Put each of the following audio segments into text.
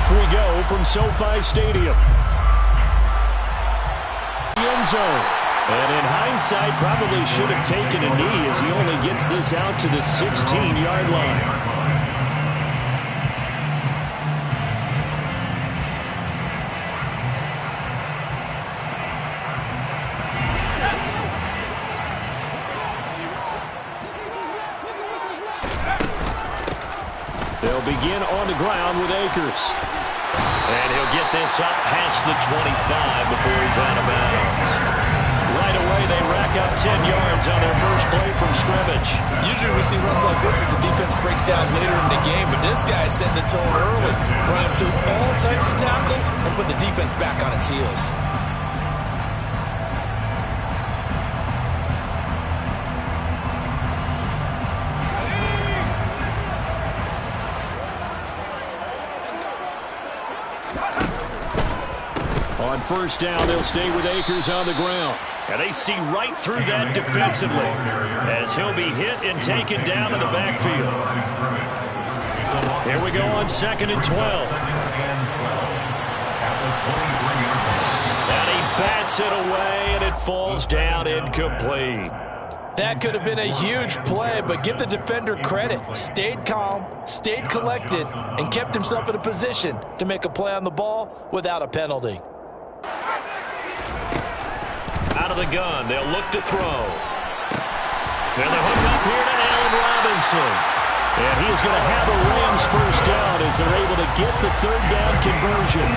Off we go from SoFi Stadium. End zone. And in hindsight, probably should have taken a knee as he only gets this out to the 16-yard line. They'll begin on the ground with Akers. And he'll get this up past the 25 before he's out of bounds. Right away, they rack up 10 yards on their first play from scrimmage. Usually we see runs like this as the defense breaks down later in the game, but this guy is setting the tone early, running through all types of tackles and putting the defense back on its heels. On first down, they'll stay with Akers on the ground. And they see right through that defensively as he'll be hit and taken down in the backfield. Here we go on 2nd and 12. And he bats it away, and it falls down incomplete. That could have been a huge play, but give the defender credit. Stayed calm, stayed collected, and kept himself in a position to make a play on the ball without a penalty. Out of the gun, they'll look to throw. And the hook up here to Allen Robinson. And he's going to have a Rams first down as they're able to get the third down conversion.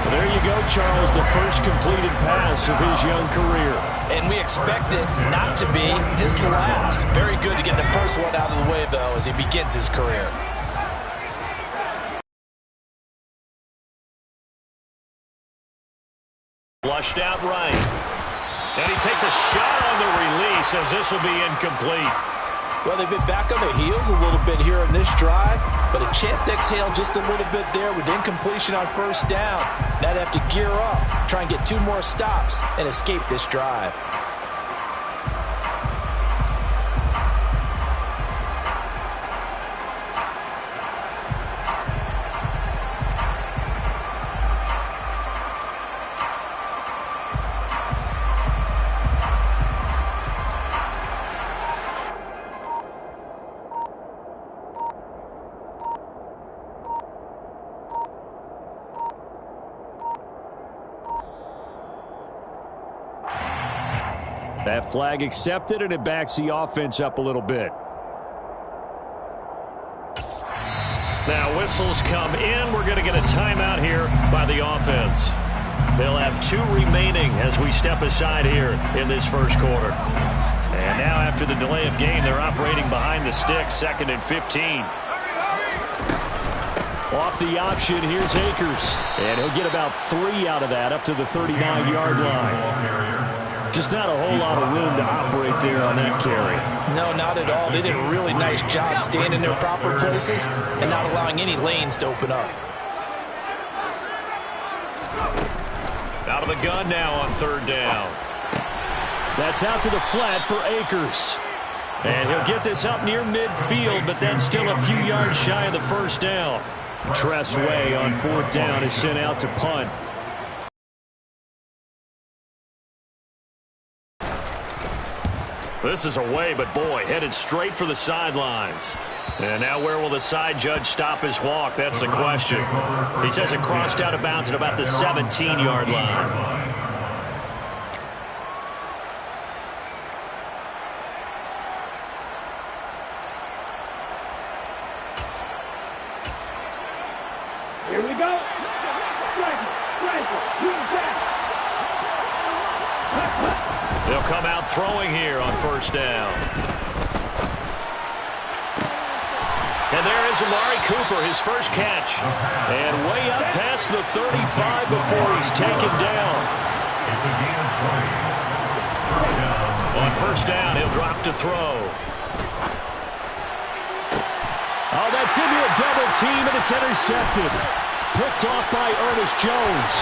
Well, there you go, Charles, the first completed pass of his young career. And we expect it not to be his last. Very good to get the first one out of the way, though, as he begins his career. Flushed out right. And he takes a shot on the release as this will be incomplete. Well, they've been back on their heels a little bit here in this drive, but a chance to exhale just a little bit there with incompletion on first down. Now they have to gear up, try and get 2 more stops, and escape this drive. That flag accepted, and it backs the offense up a little bit. Now whistles come in. We're going to get a timeout here by the offense. They'll have 2 remaining as we step aside here in this first quarter. And now after the delay of game, they're operating behind the sticks, 2nd and 15. Off the option, here's Akers. And he'll get about 3 out of that up to the 39-yard line. Just not a whole lot of room to operate there on that carry. No, not at all. They did a really nice job staying in their proper places and not allowing any lanes to open up. Out of the gun now on 3rd down. That's out to the flat for Akers. And he'll get this up near midfield, but then still a few yards shy of the first down. Tress Way on 4th down is sent out to punt. This is away, but boy, headed straight for the sidelines. And now where will the side judge stop his walk? That's the question. He says it crossed out of bounds at about the 17-yard line. Here we go. They'll come out throwing here on 1st down. And there is Amari Cooper, his first catch. And way up past the 35 before he's taken down. On 1st down, he'll drop to throw. Oh, that's into a double team, and it's intercepted. Picked off by Ernest Jones.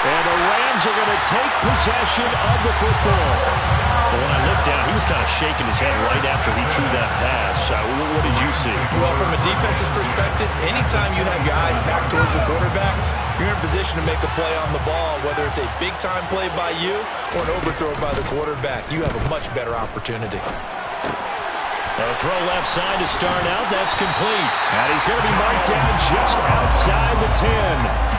And the Rams are going to take possession of the football. But when I looked down, he was kind of shaking his head right after he threw that pass. What did you see? Well, from a defense's perspective, anytime you have your eyes back towards the quarterback, you're in position to make a play on the ball, whether it's a big-time play by you or an overthrow by the quarterback. You have a much better opportunity. A throw left side to start out. That's complete. And he's going to be marked down just outside the 10.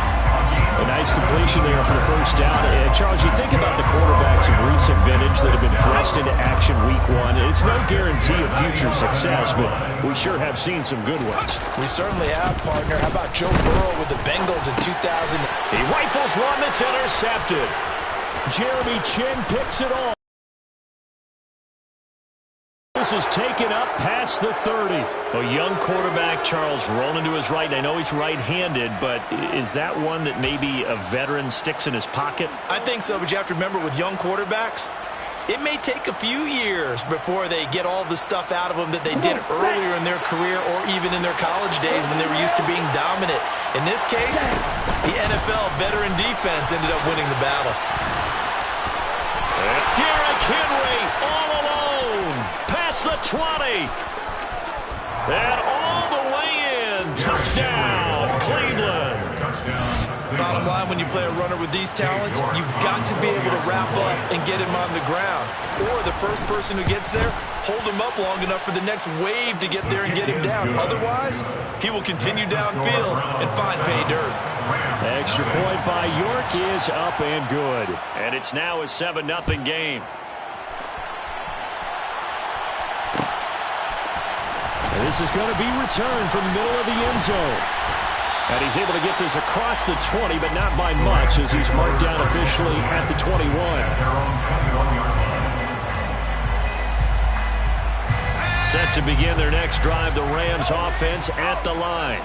A nice completion there for the first down. And Charles, you think about the quarterbacks of recent vintage that have been thrust into action week 1. It's no guarantee of future success, but we sure have seen some good ones. We certainly have, partner. How about Joe Burrow with the Bengals in 2000? He rifles one that's intercepted. Jeremy Chin picks it off. This is taken up past the 30. A young quarterback, Charles, rolling to his right. I know he's right-handed, but is that one that maybe a veteran sticks in his pocket? I think so, but you have to remember with young quarterbacks, it may take a few years before they get all the stuff out of them that they did earlier in their career or even in their college days when they were used to being dominant. In this case, the NFL veteran defense ended up winning the battle. Derrick Henry all alone. Past the 20. And all the way in. Touchdown, Cleveland. Bottom line, when you play a runner with these talents, you've got to be able to wrap up and get him on the ground. Or the first person who gets there, hold him up long enough for the next wave to get there and get him down. Otherwise, he will continue downfield and find pay dirt. Extra point by York is up and good. And it's now a 7-0 game. And this is going to be returned from the middle of the end zone. And he's able to get this across the 20, but not by much as he's marked down officially at the 21. Set to begin their next drive, the Rams offense at the line.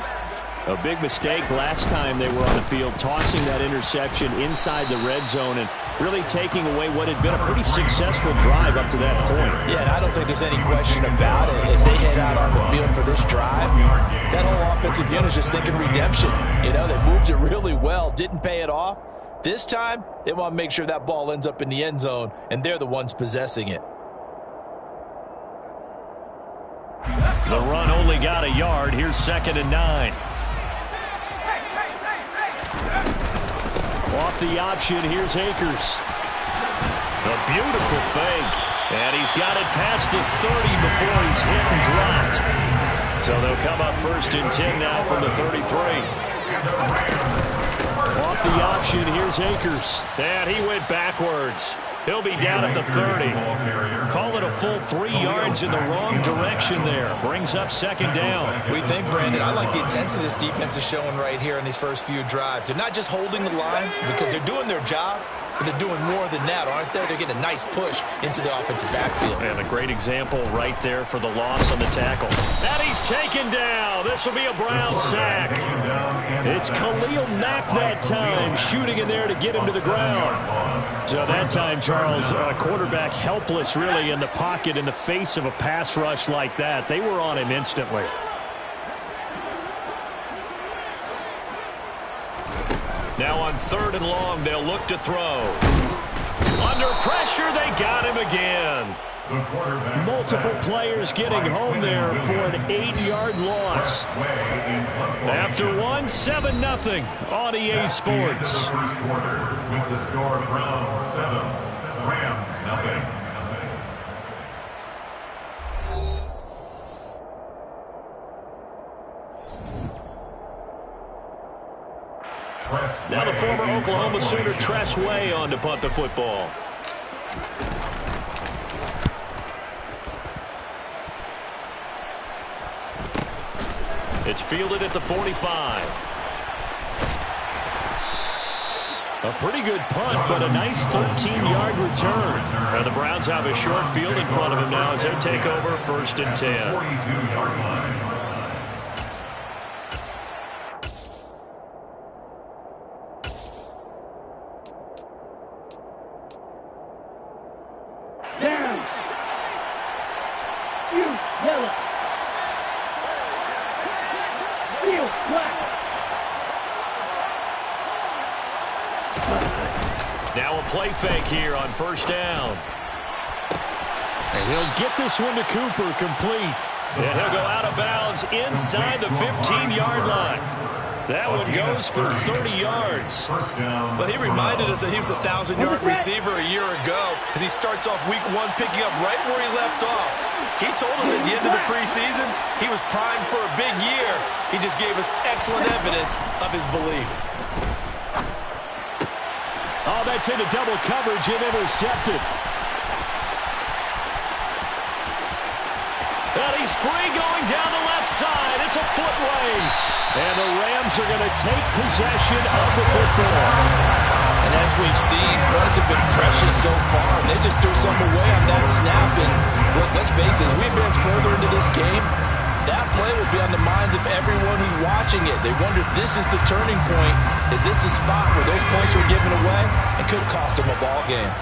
A big mistake last time they were on the field, tossing that interception inside the red zone and really taking away what had been a pretty successful drive up to that point. Yeah, and I don't think there's any question about it. As they head out on the field for this drive, that whole offensive unit is just thinking redemption. You know, they moved it really well, didn't pay it off. This time, they want to make sure that ball ends up in the end zone, and they're the ones possessing it. The run only got a yard. Here's 2nd and 9. Off the option, here's Akers. A beautiful fake. And he's got it past the 30 before he's hit and dropped. So they'll come up 1st and 10 now from the 33. Off the option, here's Akers. And he went backwards. He'll be down at the 30. Call it a full 3 yards in the wrong direction there. Brings up 2nd down. We think, Brandon, I like the intensity this defense is showing right here in these first few drives. They're not just holding the line because they're doing their job, but they're doing more than that, aren't they? They're getting a nice push into the offensive backfield. And a great example right there for the loss on the tackle. And he's taken down. This will be a Brown sack. It's Khalil Mack that time, shooting in there to get him to the ground. So that time, Charles, a quarterback helpless really in the pocket in the face of a pass rush like that. They were on him instantly. Now on 3rd and long, they'll look to throw. Under pressure, they got him again. Multiple players getting home there for an 8-yard loss. After one, 7-0 on EA Sports. First quarter with the score Browns 7, Rams 0. Now the former Oklahoma Sooner Tress Way on to punt the football. It's fielded at the 45. A pretty good punt, but a nice 13-yard return. And the Browns have a short field in front of them now as they take over 1st and 10. 42-yard line. Now a play fake here on 1st down. And he'll get this one to Cooper, complete. And he'll go out of bounds inside the 15-yard line. That one goes for 30 yards. Well, he reminded us that he was a 1,000-yard receiver a year ago as he starts off week 1 picking up right where he left off. He told us at the end of the preseason he was primed for a big year. He just gave us excellent evidence of his belief. Oh, that's into double coverage and intercepted. And he's free going down the left side. It's a foot race. And the Rams are going to take possession of the football. And as we've seen, points have been precious so far, and they just threw some away on that snap. And look, let's face it, as we advance further into this game, that play will be on the minds of everyone who's watching it. They wonder if this is the turning point. Is this the spot where those points were given away and could cost them a ball game?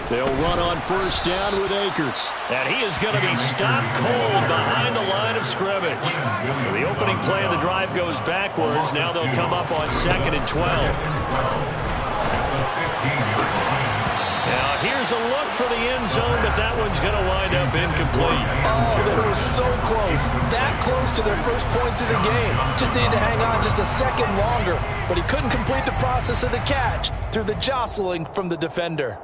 They'll run on first down with Akers. And he is going to be stopped cold behind the line of scrimmage. So the opening play of the drive goes backwards. Now they'll come up on 2nd and 12. Now here's a look for the end zone, but that one's going to wind up incomplete. Oh, they were so close. That close to their first points of the game. Just needed to hang on just a second longer. But he couldn't complete the process of the catch through the jostling from the defender.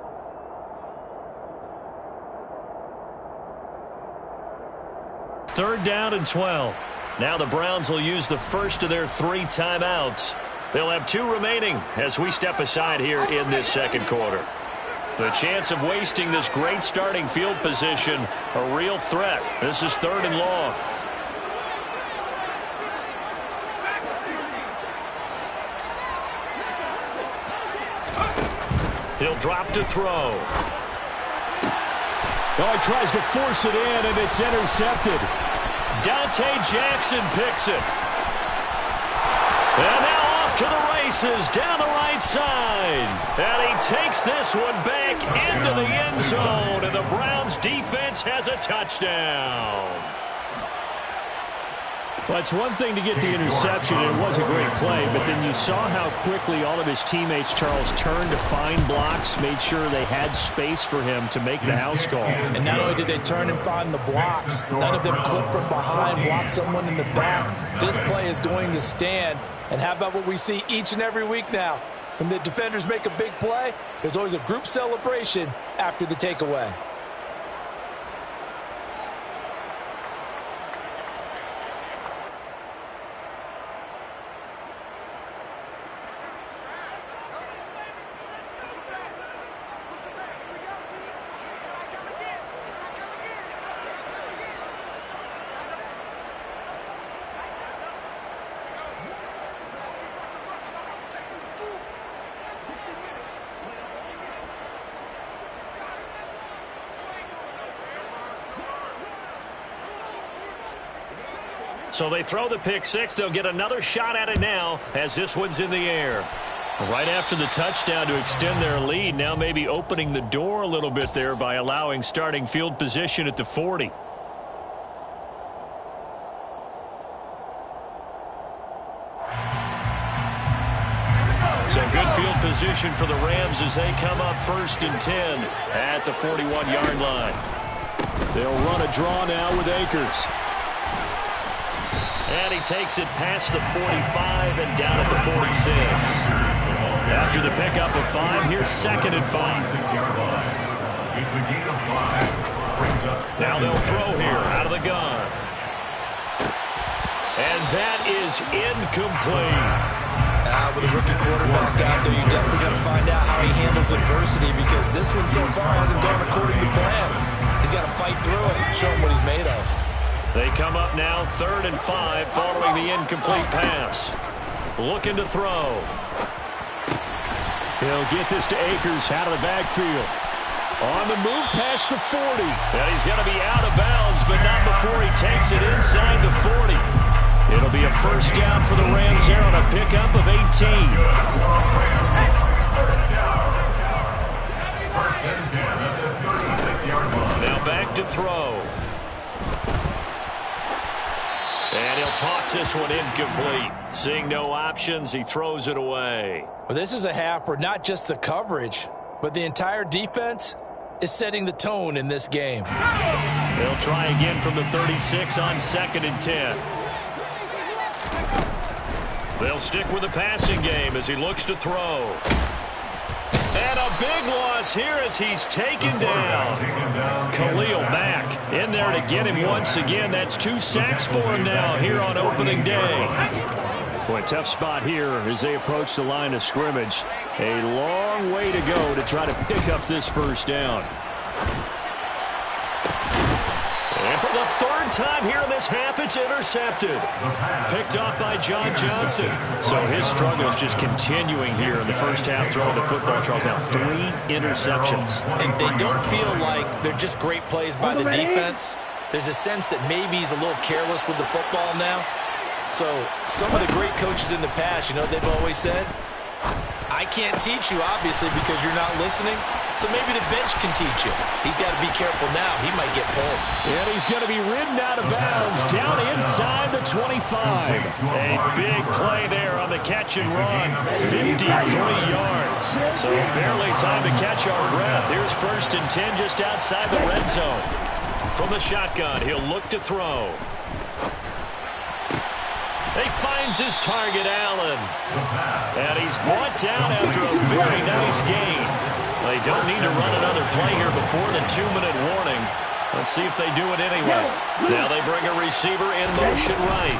Third down and 12. Now the Browns will use the first of their 3 timeouts. They'll have 2 remaining as we step aside here in this second quarter. The chance of wasting this great starting field position, a real threat. This is 3rd and long. He'll drop to throw. Oh, he tries to force it in, and it's intercepted. Dante Jackson picks it. And now off to the races down the right side. And he takes this one back into the end zone, and the Browns defense has a touchdown. Well, it's one thing to get the interception, and it was a great play, but then you saw how quickly all of his teammates, Charles, turned to find blocks, made sure they had space for him to make the house call. And not only did they turn and find the blocks, none of them clip from behind, block someone in the back. This play is going to stand. And how about what we see each and every week now? When the defenders make a big play, there's always a group celebration after the takeaway. So they throw the pick six. They'll get another shot at it now as this one's in the air. Right after the touchdown to extend their lead, now maybe opening the door a little bit there by allowing starting field position at the 40. So good field position for the Rams as they come up 1st and 10 at the 41-yard line. They'll run a draw now with Akers. And he takes it past the 45 and down at the 46. After the pickup of 5, here's 2nd and 5. Now they'll throw here out of the gun. And that is incomplete. With a rookie quarterback out there, you definitely got to find out how he handles adversity, because this one so far hasn't gone according to plan. He's got to fight through it and show him what he's made of. They come up now 3rd and 5 following the incomplete pass. Looking to throw. He'll get this to Akers out of the backfield. On the move past the 40. And he's going to be out of bounds, but not before he takes it inside the 40. It'll be a first down for the Rams here on a pickup of 18. First and 10 at the 36-yard line. Now back to throw. And he'll toss this one incomplete. Seeing no options, he throws it away. Well, this is a half where not just the coverage, but the entire defense is setting the tone in this game. They'll try again from the 36 on 2nd and 10. They'll stick with the passing game as he looks to throw. And a big loss here as he's taken down. Khalil Mack in there to get him once again. That's 2 sacks for him now here on opening day. Boy, tough spot here as they approach the line of scrimmage. A long way to go to try to pick up this first down. And for the 3rd time here in this half, it's intercepted. Picked off by John Johnson. So his struggle is just continuing here in the first half, throwing the football. Charles, now 3 interceptions. And they don't feel like they're just great plays by the defense. There's a sense that maybe he's a little careless with the football now. So some of the great coaches in the past, you know what they've always said? I can't teach you, obviously, because you're not listening. So maybe the bench can teach you. He's got to be careful now. He might get pulled. And he's going to be ridden out of bounds down inside the 25. A big play there on the catch and run. 53 yards. So barely time to catch our breath. Here's 1st and 10 just outside the red zone. From the shotgun, he'll look to throw. He finds his target, Allen. And he's brought down after a very nice gain. They don't need to run another play here before the 2-minute warning. Let's see if they do it anyway. Now they bring a receiver in motion right.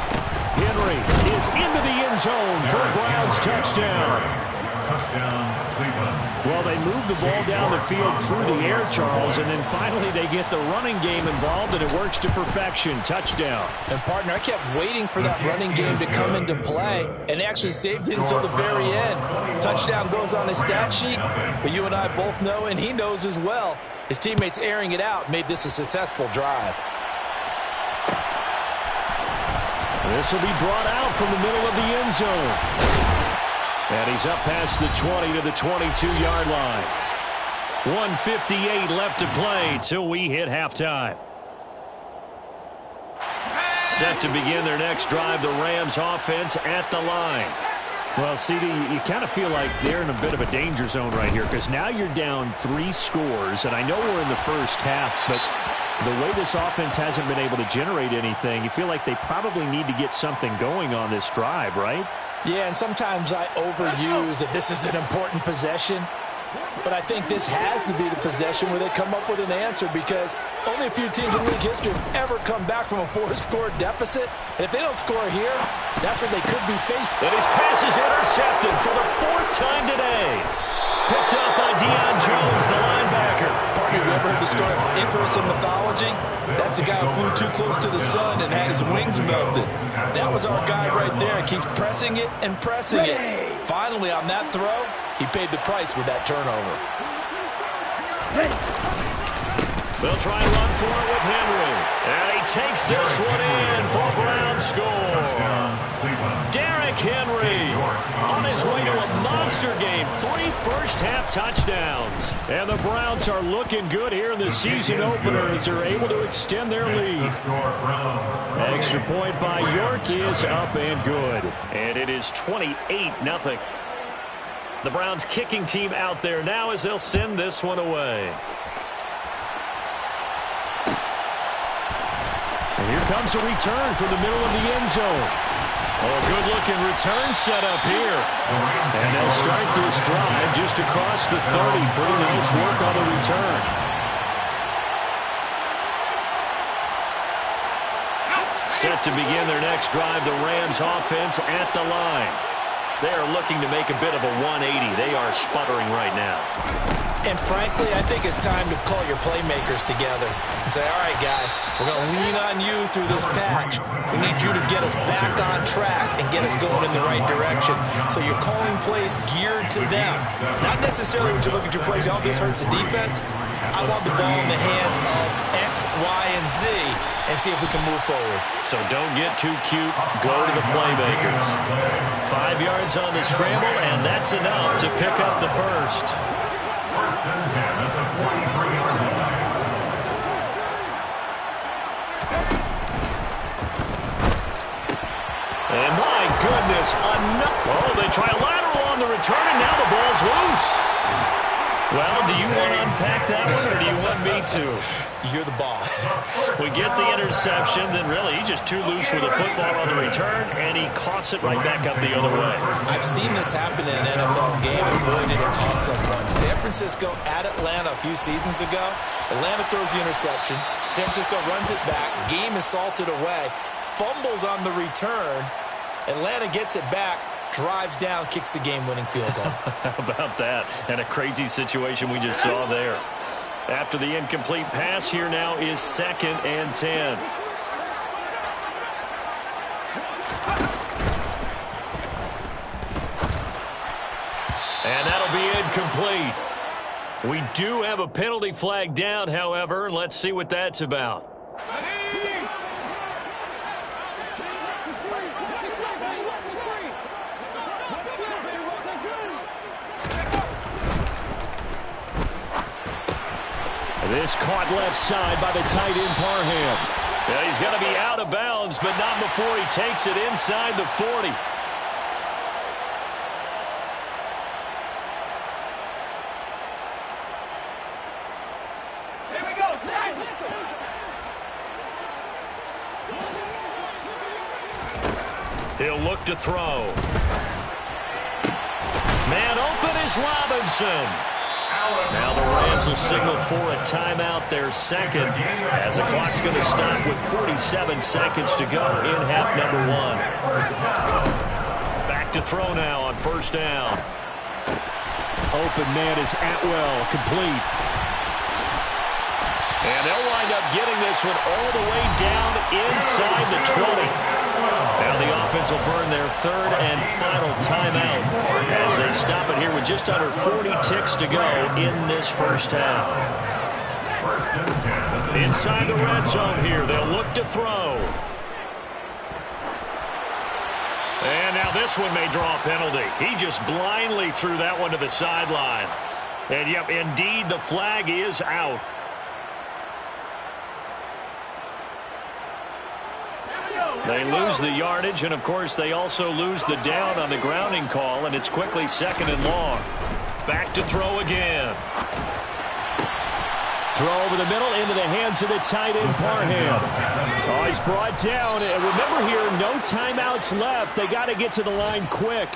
Henry is into the end zone for a Browns touchdown. Touchdown, Cleveland. Well, they move the ball down the field through the air, Charles, and then finally they get the running game involved, and it works to perfection. Touchdown. And, partner, I kept waiting for that running game to come into play, and actually saved it until the very end. Touchdown goes on his stat sheet, but you and I both know, and he knows as well, his teammates airing it out made this a successful drive. This will be brought out from the middle of the end zone. And he's up past the 20 to the 22-yard line. 1:58 left to play till we hit halftime. Set to begin their next drive, the Rams offense at the line. Well, CD, you kind of feel like they're in a bit of a danger zone right here because now you're down 3 scores, and I know we're in the first half, but the way this offense hasn't been able to generate anything, you feel like they probably need to get something going on this drive, right? Yeah, and sometimes I overuse that this is an important possession. But I think this has to be the possession where they come up with an answer because only a few teams in league history have ever come back from a 4-score deficit. And if they don't score here, that's what they could be faced. And his pass is intercepted for the 4th time today. Picked up by Deion Jones, the linebacker. Partner, you ever heard the story of Icarus in mythology? That's the guy who flew too close to the sun and had his wings melted. That was our guy right there. Keeps pressing it and pressing it. Finally, on that throw, he paid the price with that turnover. They'll try and run for it with Henry. And he takes this one in for a Browns score. Derrick Henry on his way to a monster game. 3 first-half touchdowns. And the Browns are looking good here in the season opener as they're able to extend their lead. Extra point by York is up and good. And it is 28-0. The Browns kicking team out there now as they'll send this one away. And here comes a return from the middle of the end zone. Oh, good-looking return set up here. And they'll start this drive just across the 30. Pretty nice work on the return. Set to begin their next drive, the Rams offense at the line. They are looking to make a bit of a 180. They are sputtering right now. And frankly, I think it's time to call your playmakers together and say, all right, guys, we're going to lean on you through this patch. We need you to get us back on track and get us going in the right direction. So you're calling plays geared to them. Not necessarily what you look at your plays, oh, this hurts the defense. I want the ball in the hands of X, Y, and Z and see if we can move forward. So don't get too cute. Go to the playmakers. 5 yards on the scramble, and that's enough to pick up the first. First and 10 at the 43-yard line. And my goodness, oh, they try a lateral on the return, and now the ball's loose. Well, do you want to unpack that one, or do you want me to? You're the boss. We get the interception, then really he's just too loose with the football on the return, and he coughs it right back up the other way. I've seen this happen in an NFL game, and boy, did it cost someone. San Francisco at Atlanta a few seasons ago. Atlanta throws the interception. San Francisco runs it back. Game is salted away. Fumbles on the return. Atlanta gets it back. Drives down, kicks the game-winning field goal. How about that? And a crazy situation we just saw there. After the incomplete pass, here now is 2nd and 10. And that'll be incomplete. We do have a penalty flag down, however. Let's see what that's about. This caught left side by the tight end Parham. Yeah, he's going to be out of bounds, but not before he takes it inside the 40. Here we go, He'll look to throw. Man open is Robinson. Now the Rams will signal for a timeout, their second, as the clock's going to stop with 47 seconds to go in half number 1. Back to throw now on 1st down. Open man is Atwell, complete. And they'll wind up getting this one all the way down inside the 20. Now the offense will burn their 3rd and final timeout as they stop it here with just under 40 ticks to go in this 1st half. Inside the red zone here, they'll look to throw. And now this one may draw a penalty. He just blindly threw that one to the sideline. And yep, indeed, the flag is out. They lose the yardage, and of course they also lose the down on the grounding call, and it's quickly 2nd and long. Back to throw again. Throw over the middle into the hands of the tight end Parham. Oh, he's brought down. And remember here, no timeouts left. They got to get to the line quick.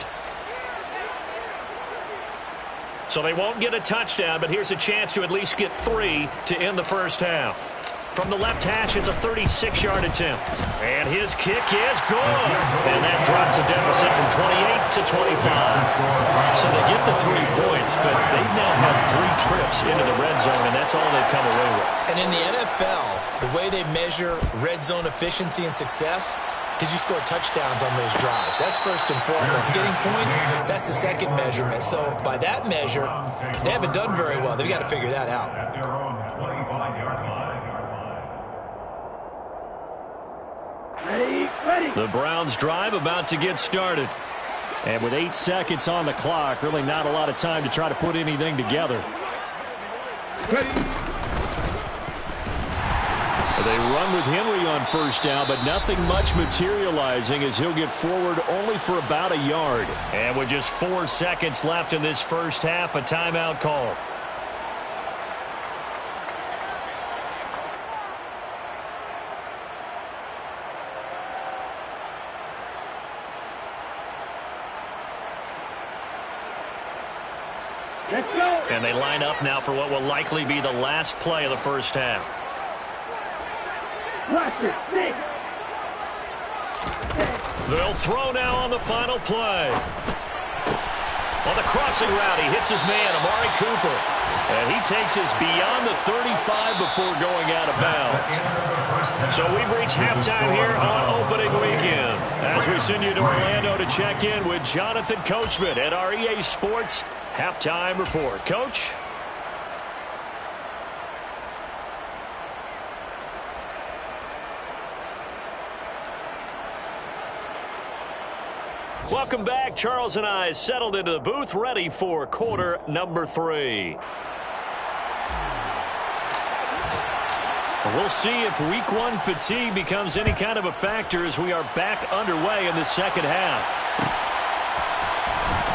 So they won't get a touchdown, but here's a chance to at least get 3 to end the 1st half. From the left hash, it's a 36-yard attempt. And his kick is good. And that drops a deficit from 28 to 25. So they get the 3 points, but they've now had 3 trips into the red zone, and that's all they've come away with. And in the NFL, the way they measure red zone efficiency and success, did you score touchdowns on those drives? That's first and foremost. Getting points, that's the second measurement. So by that measure, they haven't done very well. They've got to figure that out. At their own 25-yard line. Ready. The Browns drive about to get started. And with 8 seconds on the clock, really not a lot of time to try to put anything together. Ready. They run with Henry on 1st down, but nothing much materializing as he'll get forward only for about a yard. And with just 4 seconds left in this 1st half, a timeout call. Let's go. And they line up now for what will likely be the last play of the 1st half. Watch it. Six. They'll throw now on the final play. On the crossing route, he hits his man, Amari Cooper. And he takes us beyond the 35 before going out of bounds. So we've reached halftime here on opening weekend. As we send you to Orlando to check in with Jonathan Coachman at our EA Sports Halftime Report. Coach? Welcome back. Charles and I settled into the booth, ready for quarter number 3. We'll see if week 1 fatigue becomes any kind of a factor as we are back underway in the 2nd half.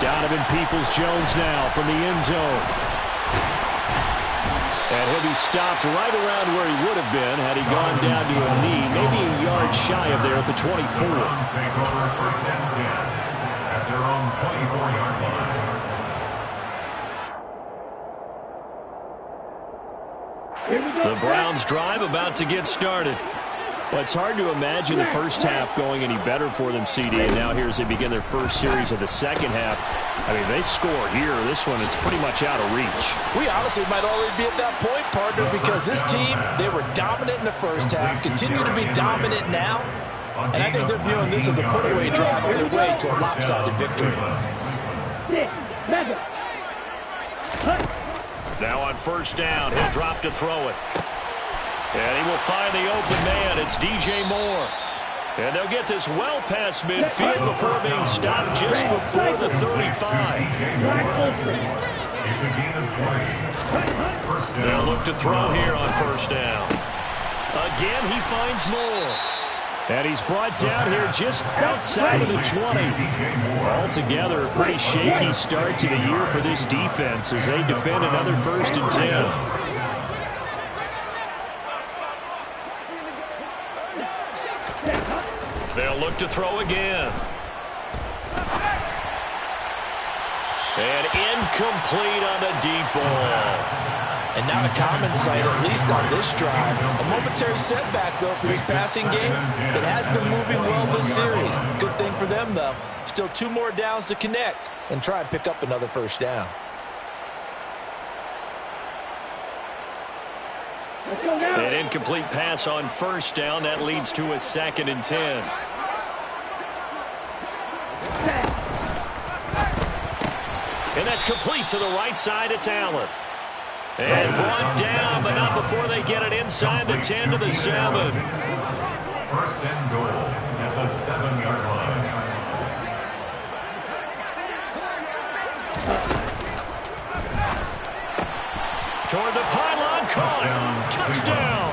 Donovan Peoples-Jones now from the end zone. And he'll be stopped right around where he would have been had he gone down to a knee, maybe a yard shy of there at the 24. Take over first and 10 at their own 24-yard line. The Browns drive about to get started. Well, it's hard to imagine the first half going any better for them, CD, and now here as they begin their first series of the second half. I mean, they score here. This one, it's pretty much out of reach. We honestly might already be at that point, partner, because this team, they were dominant in the first half, continue to be dominant now, and I think they're viewing this as a put-away drive on their way to a lopsided victory. Now on first down, he'll drop to throw it. And he will find the open man. It's DJ Moore. And they'll get this well past midfield before being stopped just before the 35. It's a gain of 20. They'll look to throw here on first down. Again, he finds Moore. And he's brought down here just outside of the 20. Altogether, a pretty shaky start to the year for this defense as they defend another first and 10. They'll look to throw again. And incomplete on the deep ball. And not a common sight, at least on this drive. A momentary setback, though, for this passing game. It has been moving well this series. Good thing for them, though. Still 2 more downs to connect and try and pick up another first down. An incomplete pass on first down. That leads to a 2nd and 10. And that's complete to the right side. It's Allen. And brought down, but not before they get it inside the 10 to the 7. First and goal at the 7-yard line. Toward the pylon, caught. Touchdown.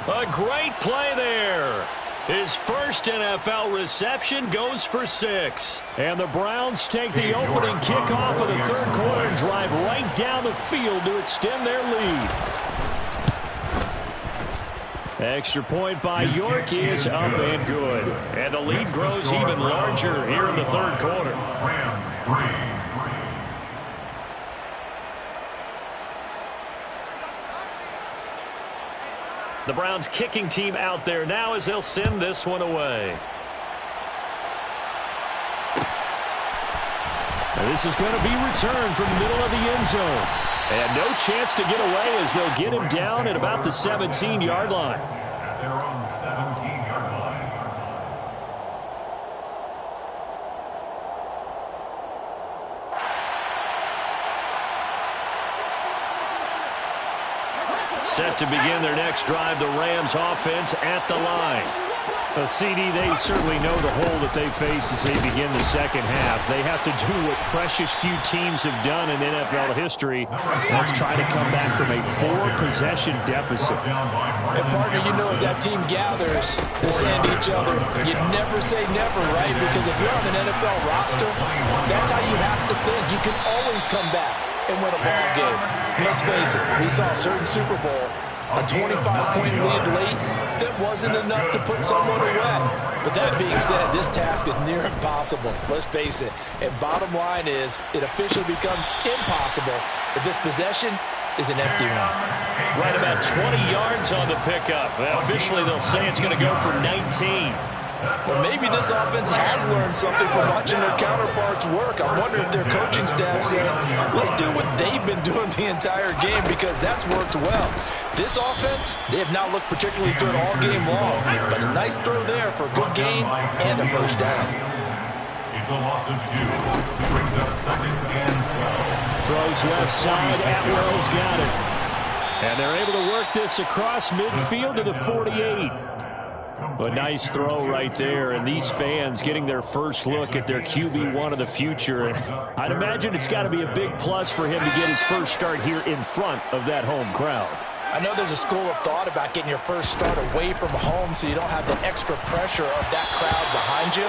A great play there. His first NFL reception goes for 6. And the Browns take the opening kickoff of the third quarter and drive right down the field to extend their lead. Extra point by York is up and good. And the lead grows even larger here in the third quarter. Rams 3. The Browns kicking team out there now as they'll send this one away. And this is going to be returned from the middle of the end zone. And no chance to get away as they'll get him down at about the 17-yard line. At their own 17-yard line. Set to begin their next drive, the Rams offense at the line. CD, they certainly know the hole that they face as they begin the second half. They have to do what precious few teams have done in NFL history. Let's try to come back from a 4-possession deficit. And partner, you know, as that team gathers, they're saying to each other, you never say never, right? Because if you're on an NFL roster, that's how you have to think. You can always come back and win a ball game. Let's face it, we saw a certain Super Bowl, a 25-point lead late that wasn't enough to put someone away. But that being said, this task is near impossible. Let's face it. And bottom line is, it officially becomes impossible if this possession is an empty one. Right about 20 yards on the pickup. Officially, they'll say it's going to go for 19. Well, maybe this offense has learned something from watching their counterparts work. I wonder if their coaching staff said, let's do what they've been doing the entire game because that's worked well. This offense, they have not looked particularly good all game long, but a nice throw there for a good gain and a first down. It's a loss of 2. Brings up 2nd and 12. Throws left side. Atwell's got it. And they're able to work this across midfield to the 48. A nice throw right there, and these fans getting their first look at their QB1 of the future. And I'd imagine it's got to be a big plus for him to get his first start here in front of that home crowd. I know there's a school of thought about getting your first start away from home so you don't have the extra pressure of that crowd behind you.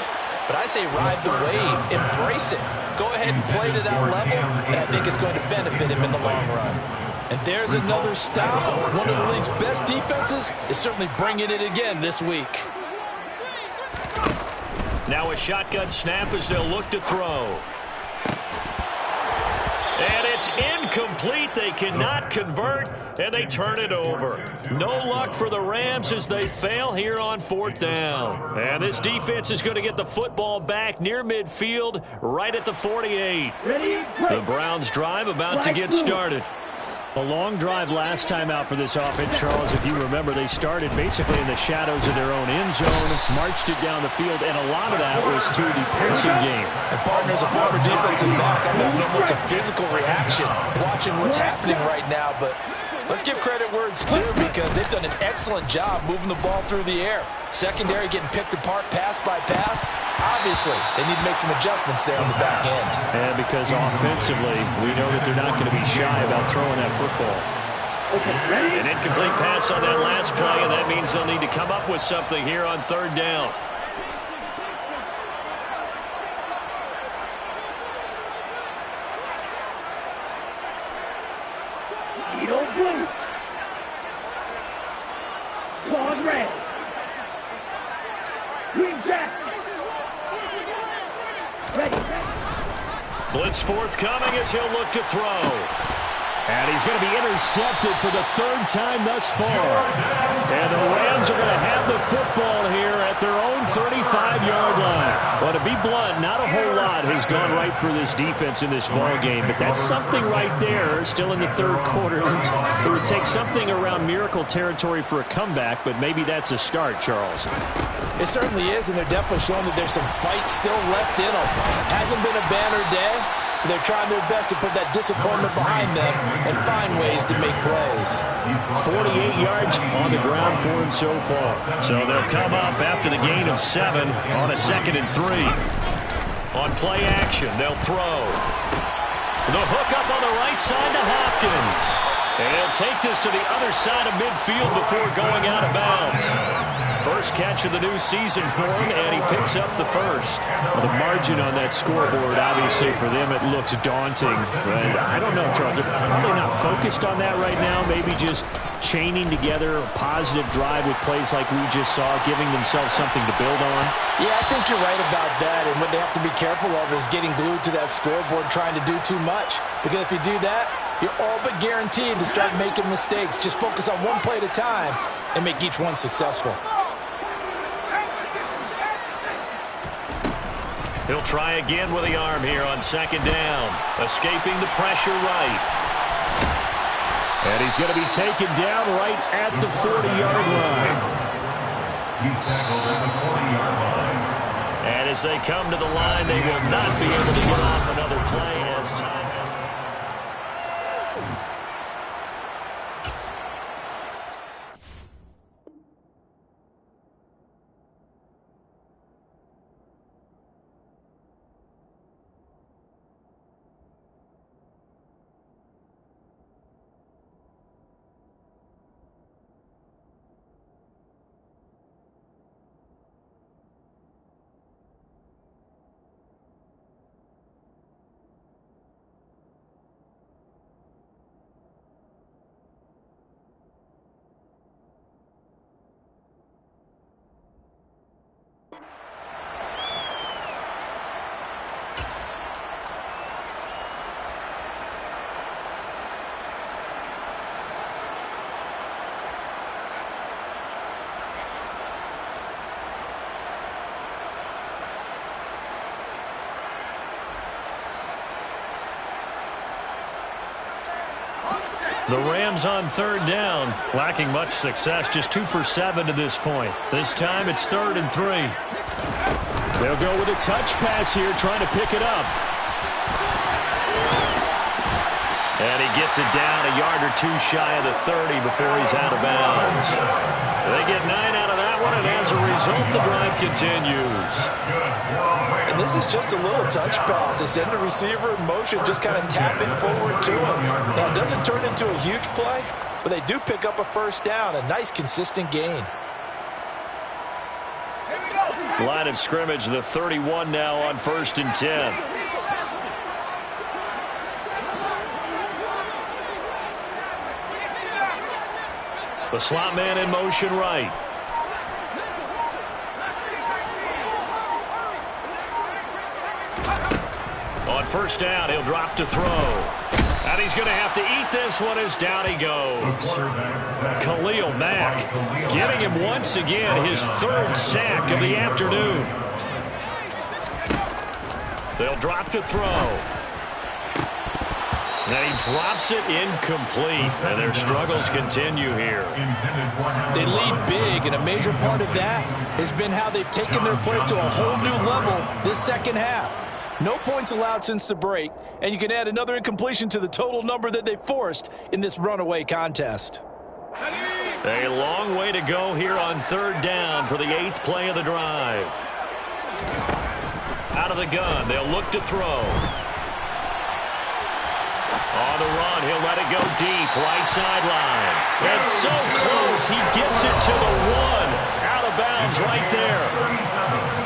But I say ride the wave, embrace it. Go ahead and play to that level, and I think it's going to benefit him in the long run. And there's another stop. One of the league's best defenses is certainly bringing it again this week. Now a shotgun snap as they'll look to throw. And it's incomplete. They cannot convert, and they turn it over. No luck for the Rams as they fail here on 4th down. And this defense is going to get the football back near midfield, right at the 48. The Browns drive about to get started. A long drive last time out for this offense, Charles. If you remember, they started basically in the shadows of their own end zone, marched it down the field, and a lot of that was through the passing game. And partners, a former defensive back, I'm having almost a physical reaction watching what's happening right now. But let's give credit where it's due, because they've done an excellent job moving the ball through the air. Secondary getting picked apart pass by pass. Obviously, they need to make some adjustments there on the back end. And because offensively, we know that they're not going to be shy about throwing that football. An incomplete pass on that last play, and that means they'll need to come up with something here on 3rd down. Blue. Claws red. Green jack. Ready. Blitz forthcoming as he'll look to throw. And he's going to be intercepted for the 3rd time thus far. And the Rams are going to have the football here at their own 35-yard line. Well, to be blunt, not a whole lot has gone right for this defense in this ball game, but that's something right there. Still in the 3rd quarter. It would take something around miracle territory for a comeback, but maybe that's a start, Charles. It certainly is, and they're definitely showing that there's some fight still left in them. Hasn't been a banner day. They're trying their best to put that disappointment behind them and find ways to make plays. 48 yards on the ground for him so far. So they'll come up after the gain of 7 on a 2nd and 3. On play action, they'll throw. The hook up on the right side to Hopkins. And he'll take this to the other side of midfield before going out of bounds. First catch of the new season for him, and he picks up the first. Well, the margin on that scoreboard, obviously, for them, it looks daunting. But I don't know, Charles. They're probably not focused on that right now. Maybe just chaining together a positive drive with plays like we just saw, giving themselves something to build on. Yeah, I think you're right about that. And what they have to be careful of is getting glued to that scoreboard, trying to do too much. Because if you do that, you're all but guaranteed to start making mistakes. Just focus on one play at a time and make each one successful. He'll try again with the arm here on 2nd down. Escaping the pressure right. And he's going to be taken down right at the 40-yard line. He's tackled at the 40-yard line. And as they come to the line, they will not be able to get off another play as time. The Rams on 3rd down, lacking much success, just 2 for 7 to this point. This time it's 3rd and 3. They'll go with a touch pass here, trying to pick it up. And he gets it down a yard or two shy of the 30 before he's out of bounds. They get 9 out of that one, and as a result, the drive continues. And this is just a little touch pass. They send the receiver in motion, just kind of tap it forward to him. Now, it doesn't turn into a huge play, but they do pick up a 1st down, a nice, consistent gain. Line of scrimmage, the 31 now on 1st and 10. The slot man in motion right. On first down, he'll drop to throw. And he's going to have to eat this one as down he goes. Khalil Mack getting him once again his third sack of the afternoon. They'll drop to throw. And he drops it incomplete. And their struggles continue here. They lead big, and a major part of that has been how they've taken their plays to a whole new level this second half. No points allowed since the break, and you can add another incompletion to the total number that they forced in this runaway contest. A long way to go here on third down for the 8th play of the drive. Out of the gun, they'll look to throw. On the run, he'll let it go deep, right sideline. And so close, he gets it to the 1. Out of bounds right there.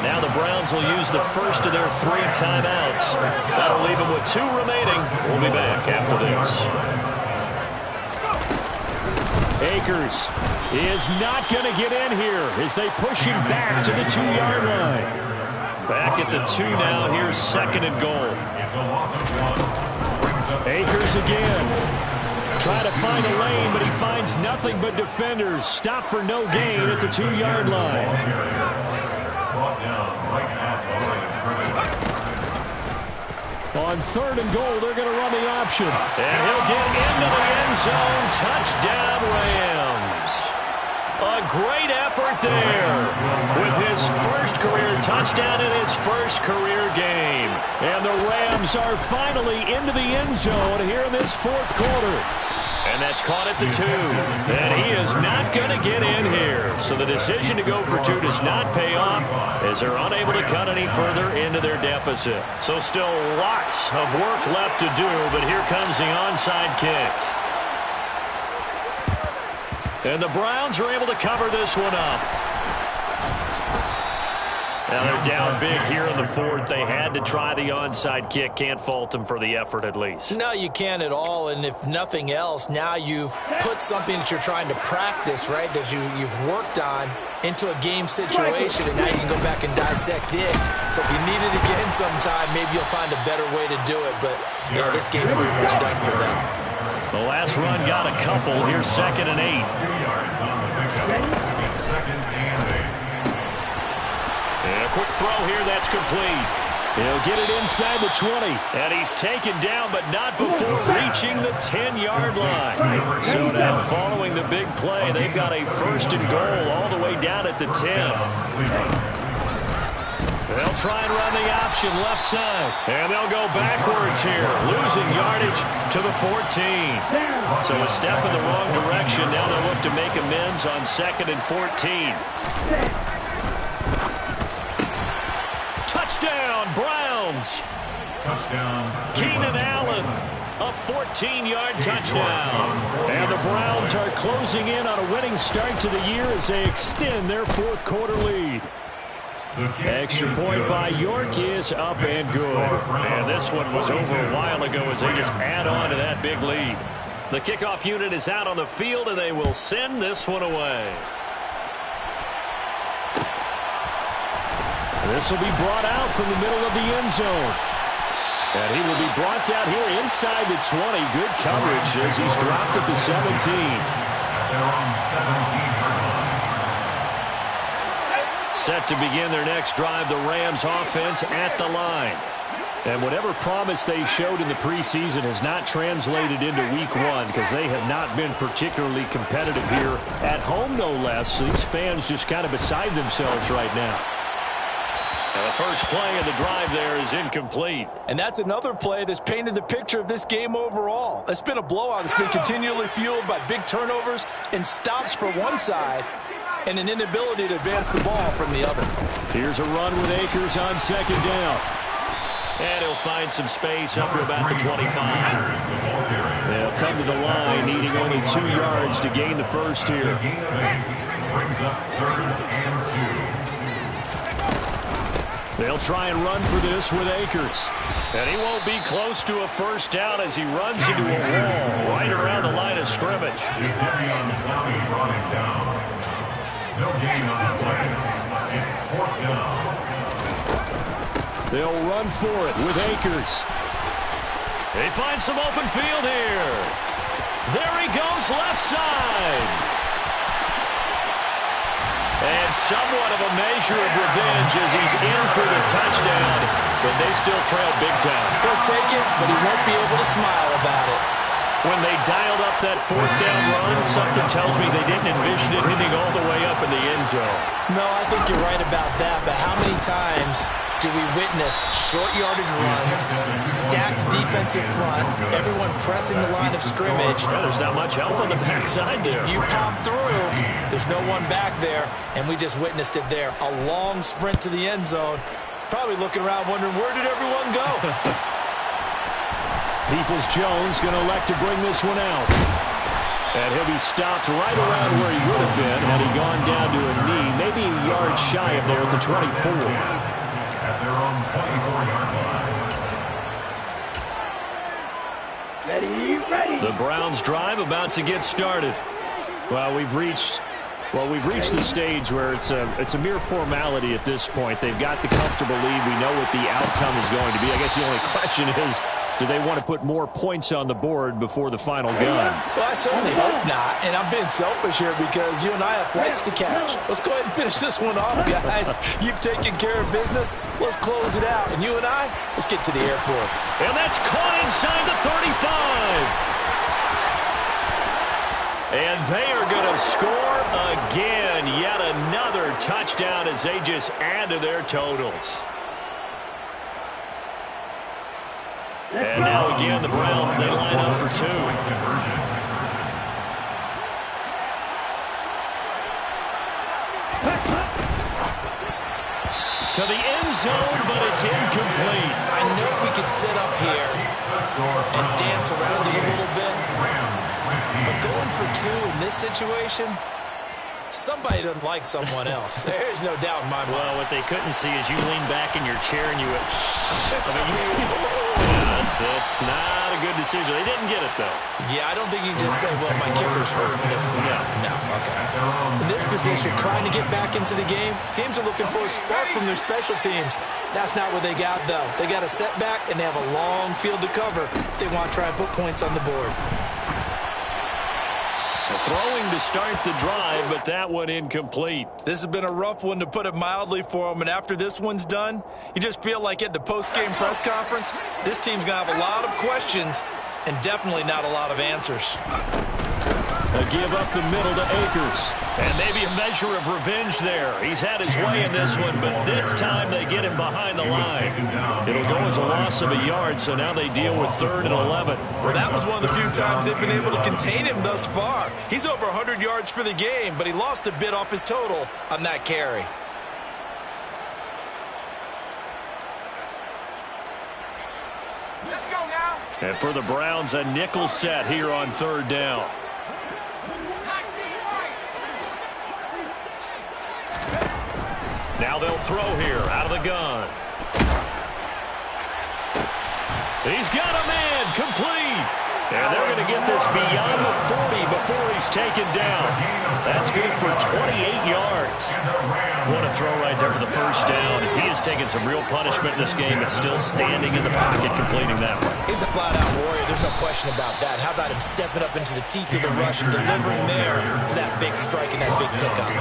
Now the Browns will use the first of their 3 timeouts. That'll leave them with 2 remaining. We'll be back after this. Akers is not going to get in here as they push him back to the 2-yard line. Back at the 2 now. Here's 2nd and goal. Akers again. Trying to find a lane, but he finds nothing but defenders. Stop for no gain at the 2-yard line. On 3rd and goal, they're going to run the option. And he'll get into the end zone. Touchdown, Rams. A great effort there with his first career touchdown in his first career game. And the Rams are finally into the end zone here in this 4th quarter. And that's caught at the 2. And he is not going to get in here. So the decision to go for 2 does not pay off as they're unable to cut any further into their deficit. So still lots of work left to do, but here comes the onside kick. And the Browns are able to cover this one up. Now they're down big here in the 4th. They had to try the onside kick. Can't fault them for the effort at least. No, you can't at all. And if nothing else, now you've put something that you're trying to practice, right, that you've worked on into a game situation, and now you can go back and dissect it. So if you need it again sometime, maybe you'll find a better way to do it. But, yeah, this game's pretty much done for them. The last run got a couple. Here's 2nd and 8. 2 yards on the pickup. 2nd and 8. And a quick throw here that's complete. He'll get it inside the 20. And he's taken down, but not before reaching the 10-yard line. So now following the big play, they've got a 1st and goal all the way down at the 10. They'll try and run the option left side. And they'll go backwards here, losing yardage to the 14. So a step in the wrong direction. Now they'll look to make amends on 2nd and 14. Touchdown, Browns. Touchdown. Keenan Allen, a 14-yard touchdown. And the Browns are closing in on a winning start to the year as they extend their 4th quarter lead. Extra point by York is up and good. And this one was over a while ago as they just add on to that big lead. The kickoff unit is out on the field, and they will send this one away. This will be brought out from the middle of the end zone. And he will be brought out here inside the 20. Good coverage as he's dropped at the 17. They're on 17. Set to begin their next drive, the Rams offense at the line. And whatever promise they showed in the preseason has not translated into week 1 because they have not been particularly competitive here at home, no less. So these fans just kind of beside themselves right now. And the first play of the drive there is incomplete. And that's another play that's painted the picture of this game overall. It's been a blowout. It's been continually fueled by big turnovers and stops for one side and an inability to advance the ball from the other. Here's a run with Akers on 2nd down. And he'll find some space up to about the 25. They'll come to the line, needing only 2 yards to gain the first here. Brings up 3rd and 2. They'll try and run for this with Akers. And he won't be close to a first down as he runs into a wall right around the line of scrimmage. Brought him down. No gain on the play. It's 4th down. They'll run for it with Akers. They find some open field here. There he goes, left side. And somewhat of a measure of revenge as he's in for the touchdown, but they still trail big time. He'll take it, but he won't be able to smile about it. When they dialed up that 4th down run, something tells me they didn't envision it hitting all the way up in the end zone. No, I think you're right about that, but how many times do we witness short yardage runs, stacked defensive front, everyone pressing the line of scrimmage? Well, there's not much help on the backside there. If you pop through, there's no one back there, and we just witnessed it there. A long sprint to the end zone, probably looking around wondering, where did everyone go? Peoples-Jones going to elect to bring this one out. And he'll be stopped right around where he would have been had he gone down to a knee, maybe a yard shy of there at the 24. At their own 24-yard line. Ready. The Browns drive about to get started. Well, we've reached the stage where it's a mere formality at this point. They've got the comfortable lead. We know what the outcome is going to be. I guess the only question is, do they want to put more points on the board before the final gun? Well, I certainly hope not, and I'm being selfish here because you and I have flights to catch. Let's go ahead and finish this one off, guys. You've taken care of business. Let's close it out. And you and I, let's get to the airport. And that's caught inside the 35. And they are going to score again. Yet another touchdown as they just add to their totals. And now again, the Browns, they line up for 2. To the end zone, but it's incomplete. I know we could sit up here and dance around it a little bit, but going for 2 in this situation, somebody doesn't like someone else. There's no doubt in my mind. Well, what they couldn't see is you lean back in your chair and you went, it's not a good decision. They didn't get it, though. Yeah, I don't think you can just say, well, my kicker's hurt in this one. No, okay. In this position, trying to get back into the game, teams are looking for a spark from their special teams. That's not what they got, though. They got a setback, and they have a long field to cover if they want to try and put points on the board. Throwing to start the drive, but that one incomplete. This has been a rough one, to put it mildly, for them. And after this one's done, you just feel like at the post-game press conference, this team's going to have a lot of questions and definitely not a lot of answers. A give up the middle to Akers. And maybe a measure of revenge there. He's had his way in this one, but this time they get him behind the line. It'll go as a loss of a yard, so now they deal with 3rd and 11. Well, that was one of the few times they've been able to contain him thus far. He's over 100 yards for the game, but he lost a bit off his total on that carry. Let's go now. And for the Browns, a nickel set here on 3rd down. Now they'll throw here out of the gun. He's got a man, complete. And they're going to get this beyond the 40 before he's taken down. That's good for 28 yards. What a throw right there for the first down. He has taken some real punishment in this game, but still standing in the pocket, completing that one. He's a flat-out warrior. There's no question about that. How about him stepping up into the teeth of the rush and delivering there for that big strike and that big pickup.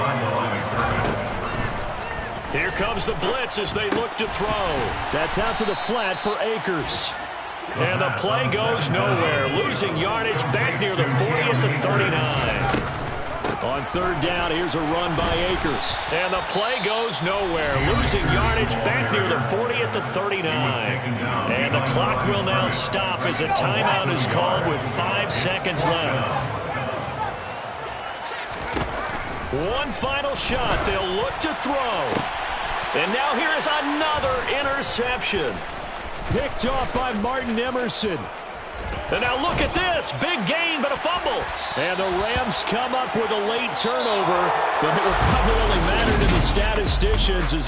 Here comes the blitz as they look to throw. That's out to the flat for Akers. And the play goes nowhere. Losing yardage back near the 40 at the 39. On 3rd down, here's a run by Akers. And the play goes nowhere. Losing yardage back near the 40 at the 39. And the clock will now stop as a timeout is called with 5 seconds left. One final shot. They'll look to throw. And now here is another interception. Picked off by Martin Emerson. And now look at this. Big gain, but a fumble. And the Rams come up with a late turnover, but it will probably only matter to the statisticians as